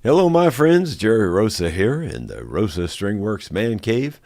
Hello, my friends. Jerry Rosa here in the Rosa Stringworks Man Cave.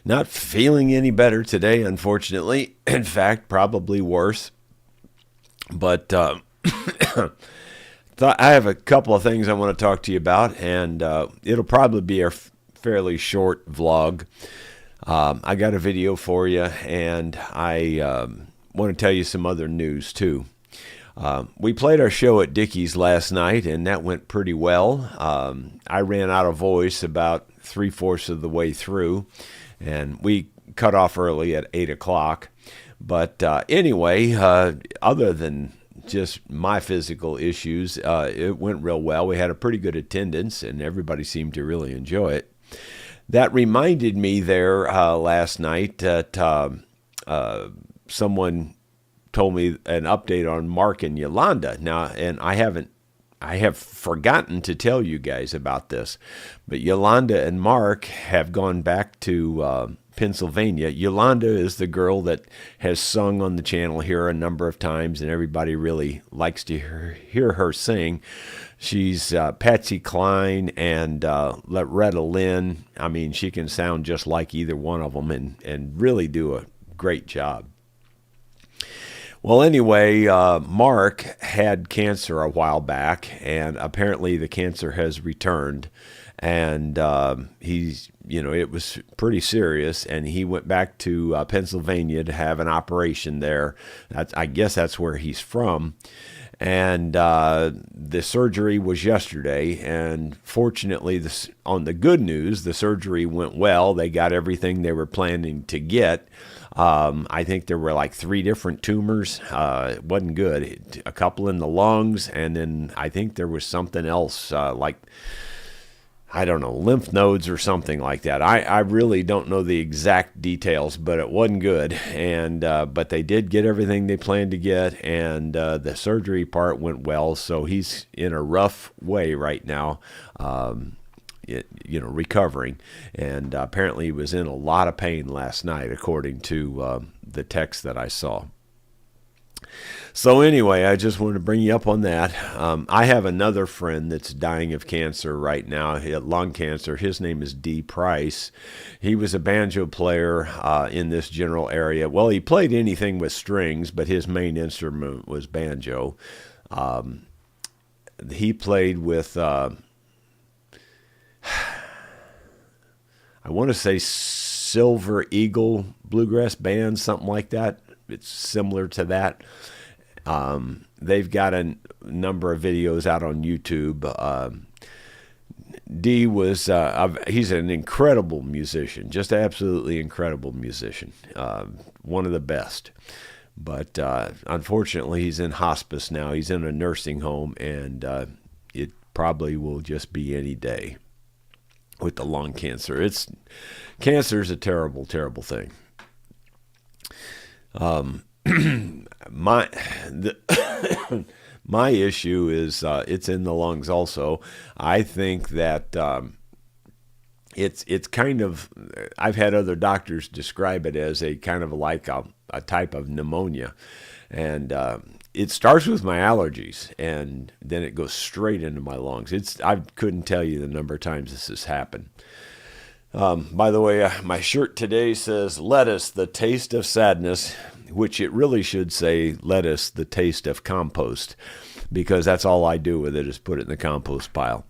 Not feeling any better today, unfortunately. In fact, probably worse. But I have a couple of things I want to talk to you about, and it'll probably be a fairly short vlog. I got a video for you, and I want to tell you some other news too. We played our show at Dickey's last night, and that went pretty well. I ran out of voice about 3/4 of the way through, and we cut off early at 8 o'clock. But anyway, other than just my physical issues, it went real well. We had a pretty good attendance, and everybody seemed to really enjoy it. That reminded me there last night that someone told me an update on Mark and Yolanda. Now, and I have forgotten to tell you guys about this, but Yolanda and Mark have gone back to Pennsylvania. Yolanda is the girl that has sung on the channel here a number of times, and everybody really likes to hear her sing. She's Patsy Cline and Loretta Lynn. I mean, she can sound just like either one of them and really do a great job. Well, anyway, Mark had cancer a while back, and apparently the cancer has returned, and it was pretty serious, and he went back to Pennsylvania to have an operation there. I guess that's where he's from, and the surgery was yesterday, and fortunately, on the good news, the surgery went well. They got everything they were planning to get. I think there were like 3 different tumors. It wasn't good. A couple in the lungs, and then I think there was something else, like, I don't know, lymph nodes or something like that. I really don't know the exact details, but it wasn't good. And but they did get everything they planned to get, and the surgery part went well. So he's in a rough way right now. Recovering, and apparently he was in a lot of pain last night, according to the text that I saw. So anyway, I just wanted to bring you up on that. I have another friend that's dying of cancer right now, lung cancer. His name is D. Price. He was a banjo player in this general area. Well, he played anything with strings, but his main instrument was banjo. He played with I want to say Silver Eagle Bluegrass Band, something like that. It's similar to that. They've got a number of videos out on YouTube. D was, he's an incredible musician, just absolutely incredible musician. One of the best. But unfortunately, he's in hospice now. He's in a nursing home, and it probably will just be any day with the lung cancer. Cancer is a terrible, terrible thing. My issue is it's in the lungs also. I think that it's kind of, I've had other doctors describe it as a kind of like a type of pneumonia, and it starts with my allergies, and then it goes straight into my lungs. I couldn't tell you the number of times this has happened. By the way, my shirt today says, "Lettuce, the taste of sadness," which it really should say, "Lettuce, the taste of compost," because that's all I do with it is put it in the compost pile.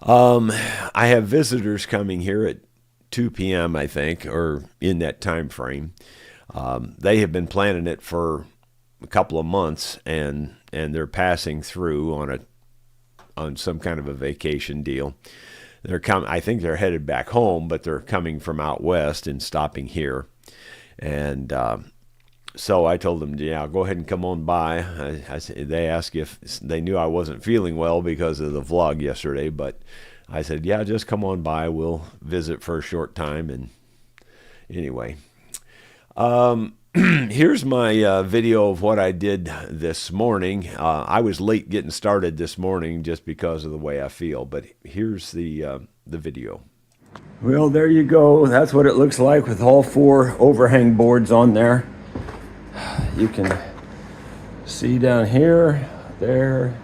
I have visitors coming here at 2 p.m., I think, or in that time frame. They have been planning it for a couple of months, and they're passing through on some kind of a vacation deal. I think they're headed back home, but they're coming from out west and stopping here. And so I told them, yeah, go ahead and come on by. They asked if they knew I wasn't feeling well because of the vlog yesterday, but I said, yeah, just come on by. We'll visit for a short time. And anyway, here's my video of what I did this morning. I was late getting started this morning just because of the way I feel, but here's the video. Well, there you go. That's what it looks like with all 4 overhang boards on there. You can see down here, there,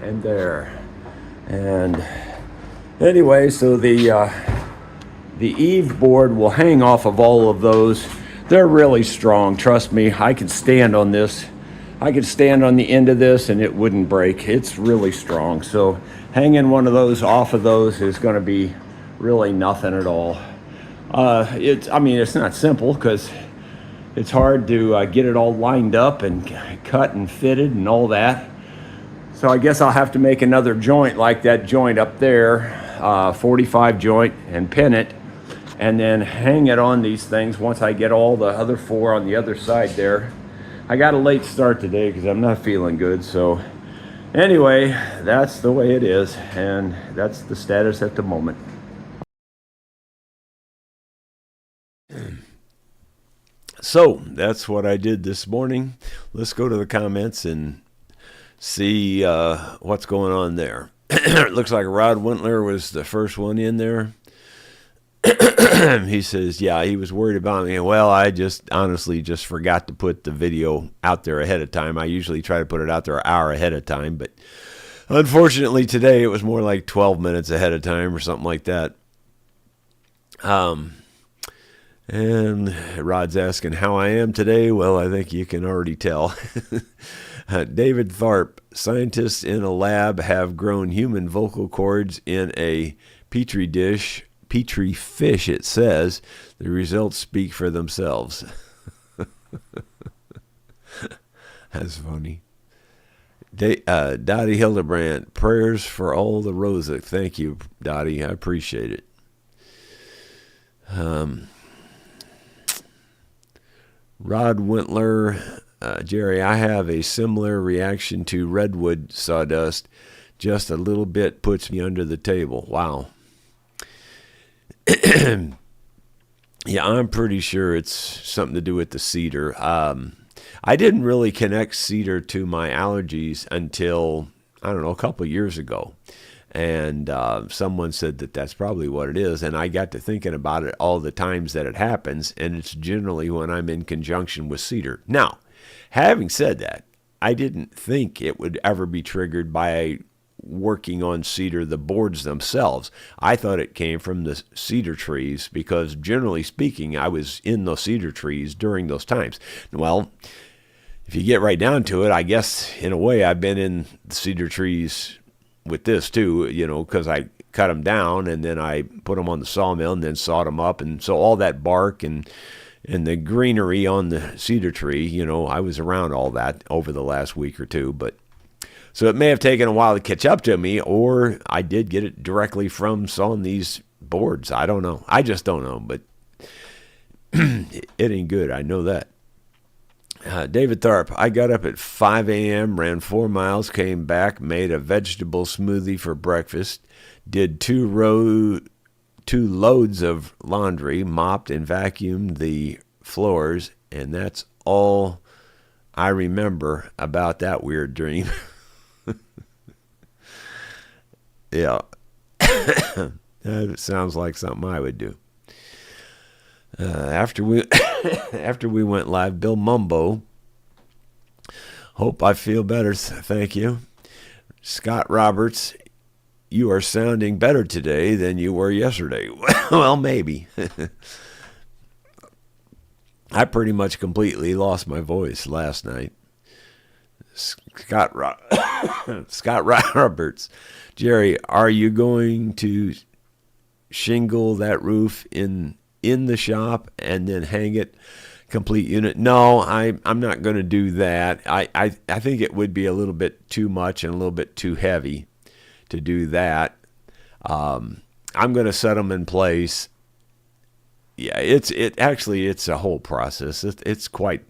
and there. And anyway, so the eave board will hang off of all of those. They're really strong, trust me. I could stand on this. I could stand on the end of this and it wouldn't break. It's really strong. So hanging one of those off of those is going to be really nothing at all. It's not simple because it's hard to get it all lined up and cut and fitted and all that. So I guess I'll have to make another joint like that joint up there, 45 joint, and pin it, and then hang it on these things once I get all the other four on the other side there. I got a late start today because I'm not feeling good. So anyway, that's the way it is, and that's the status at the moment. So that's what I did this morning. Let's go to the comments and see what's going on there. It looks like Rod Wintler was the first one in there. He says, yeah, he was worried about me. Well, I honestly just forgot to put the video out there ahead of time. I usually try to put it out there an hour ahead of time, but unfortunately today it was more like 12 minutes ahead of time or something like that. And Rod's asking how I am today. Well, I think you can already tell. David Tharp, scientists in a lab have grown human vocal cords in a petri fish, it says. The results speak for themselves. That's funny. Dottie Hildebrandt, prayers for all the Rosa. Thank you, Dottie. I appreciate it. Rod Wintler, Jerry, I have a similar reaction to redwood sawdust. Just a little bit puts me under the table. Wow. Yeah, I'm pretty sure it's something to do with the cedar. I didn't really connect cedar to my allergies until, I don't know, a couple of years ago. And someone said that that's probably what it is. And I got to thinking about it all the times that it happens. And it's generally when I'm in conjunction with cedar. Now, having said that, I didn't think it would ever be triggered by working on cedar, the boards themselves. I thought it came from the cedar trees because generally speaking, I was in those cedar trees during those times. Well, if you get right down to it, I guess in a way I've been in the cedar trees with this too, because I cut them down and then I put them on the sawmill and then sawed them up. And so all that bark and the greenery on the cedar tree, I was around all that over the last week or two. But so it may have taken a while to catch up to me, or I did get it directly from sawing these boards. I don't know. I just don't know, but it ain't good. I know that. David Tharp, I got up at 5 a.m., ran 4 miles, came back, made a vegetable smoothie for breakfast, did two loads of laundry, mopped and vacuumed the floors, and that's all I remember about that weird dream. Yeah. That sounds like something I would do. After we went live, Bill Mumbo, hope I feel better. Thank you. Scott Roberts, you are sounding better today than you were yesterday. Well, maybe. I pretty much completely lost my voice last night. Scott Roberts, Jerry, are you going to shingle that roof in the shop and then hang it complete unit? No, I'm not going to do that. I think it would be a little bit too much and a little bit too heavy to do that. I'm going to set them in place. Yeah, it's a whole process. It's quite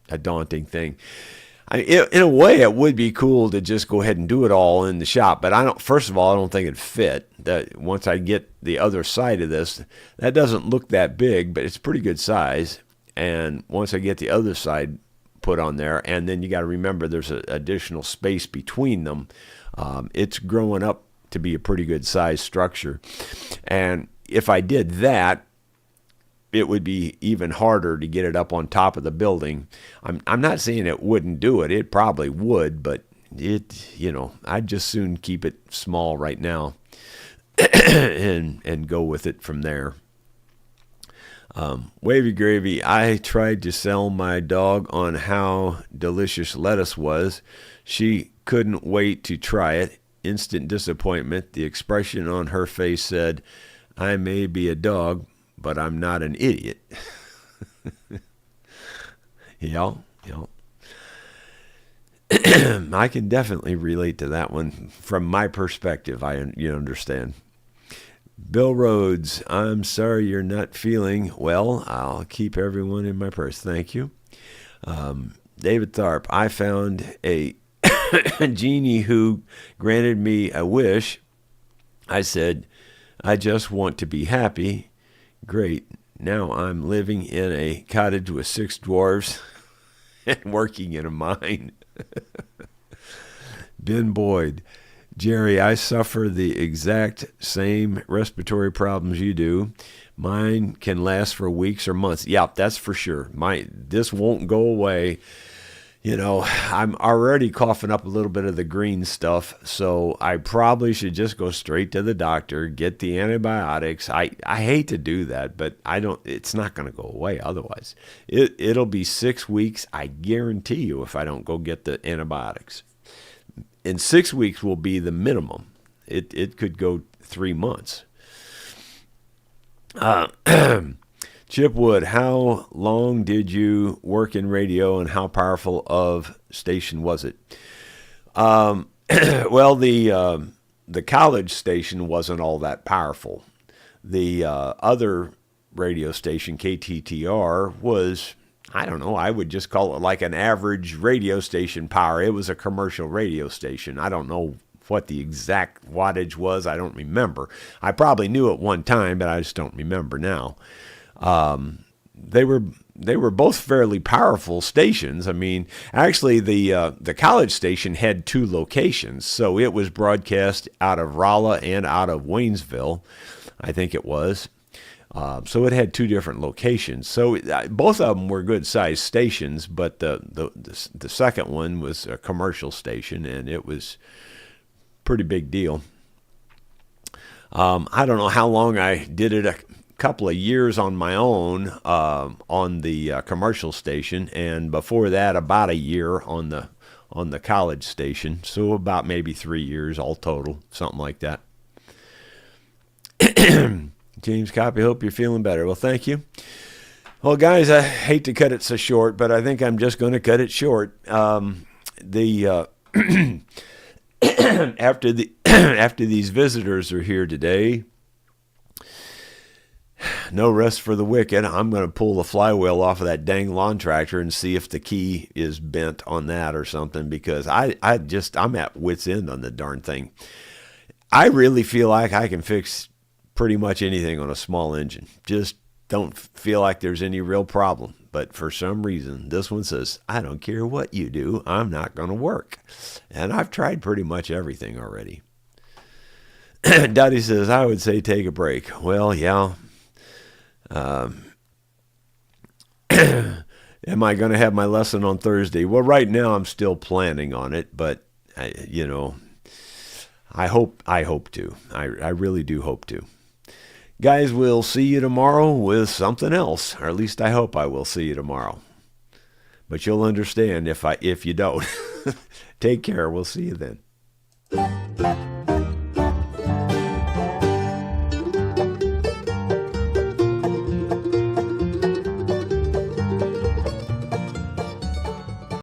a daunting thing. In a way, it would be cool to just go ahead and do it all in the shop, but first of all, I don't think it'd fit. That once I get the other side of this, that doesn't look that big, but it's pretty good size. And once I get the other side put on there, and then you got to remember there's an additional space between them. It's growing up to be a pretty good size structure. And if I did that, it would be even harder to get it up on top of the building. I'm not saying it wouldn't do it. It probably would, but I'd just soon keep it small right now and go with it from there. Wavy Gravy, I tried to sell my dog on how delicious lettuce was. She couldn't wait to try it. Instant disappointment. The expression on her face said, I may be a dog, but I'm not an idiot. Yeah. I can definitely relate to that one from my perspective. You understand. Bill Rhodes, I'm sorry you're not feeling well. I'll keep everyone in my purse. Thank you. David Tharp, I found a genie who granted me a wish. I said, I just want to be happy. Great. Now I'm living in a cottage with 6 dwarves and working in a mine. Ben Boyd, Jerry, I suffer the exact same respiratory problems you do. Mine can last for weeks or months. Yeah, that's for sure. This won't go away. I'm already coughing up a little bit of the green stuff, so I probably should just go straight to the doctor, get the antibiotics. I hate to do that, but it's not going to go away otherwise. It'll be 6 weeks, I guarantee you, if I don't go get the antibiotics. And 6 weeks will be the minimum. It could go 3 months. Chip Wood, how long did you work in radio and how powerful of station was it? Well, the college station wasn't all that powerful. The other radio station, KTTR, was, I don't know, I would just call it like an average radio station power. It was a commercial radio station. I don't know what the exact wattage was. I don't remember. I probably knew at one time, but I just don't remember now. They were both fairly powerful stations. I mean, actually, the college station had 2 locations, so it was broadcast out of Rolla and out of Waynesville, I think it was. So it had 2 different locations. So both of them were good-sized stations, but the second one was a commercial station, and it was a pretty big deal. I don't know how long I did it. A couple of years on my own on the commercial station, and before that about a year on the college station. So about maybe 3 years all total, something like that. James Copy, hope you're feeling better. Well, thank you. Well, guys, I hate to cut it so short, but I think I'm just going to cut it short. After these visitors are here today, no rest for the wicked. I'm going to pull the flywheel off of that dang lawn tractor and see if the key is bent on that or something, because I'm at wit's end on the darn thing. I really feel like I can fix pretty much anything on a small engine. Just don't feel like there's any real problem. But for some reason, this one says, I don't care what you do, I'm not going to work. And I've tried pretty much everything already. Dottie says, I would say take a break. Well, yeah. Am I going to have my lesson on Thursday? Well, right now I'm still planning on it, but I hope to. I really do hope to. Guys, we'll see you tomorrow with something else, or at least I hope I will see you tomorrow. But you'll understand if you don't. Take care. We'll see you then.